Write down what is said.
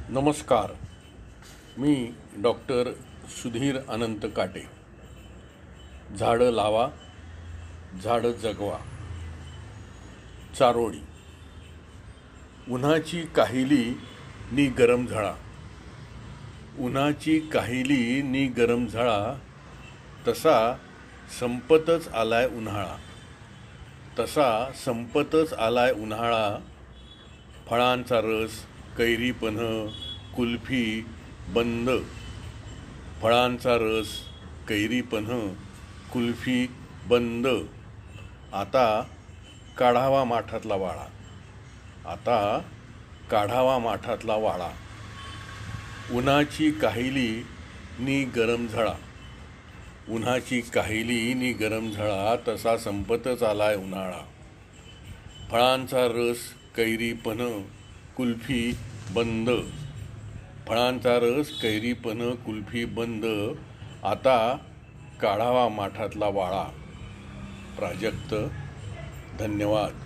नमस्कार. मी डॉक्टर सुधीर अनंत काटे. झाडं लावा, झाडं जगवा. चारोळी. उन्हाची काहिली नि गरम झळा, उन्हाची काहिली नि गरम झळा, तसा संपतच आलाय उन्हाळा, तसा संपतच आलाय उन्हाळा. फळांचा रस, कैरी पन्ह, कुल्फी बंद. फळांचा रस, कैरी पन्ह, कुल्फी बंद. आता काढावा माठातला वाळा, आता काढावा माठातला वाळा. उन्हाची काहिली नि गरम झळा, उन्हाची काहिली नि गरम झळा, तसा संपतच आलाय उन्हाळा. फळांचा रस, कैरी पन्ह, कुल्फी बंद. फळांचा रस, कैरी पन्ह, कुल्फी बंद. आता काढावा माठातला वाळा. प्राजक्त. धन्यवाद.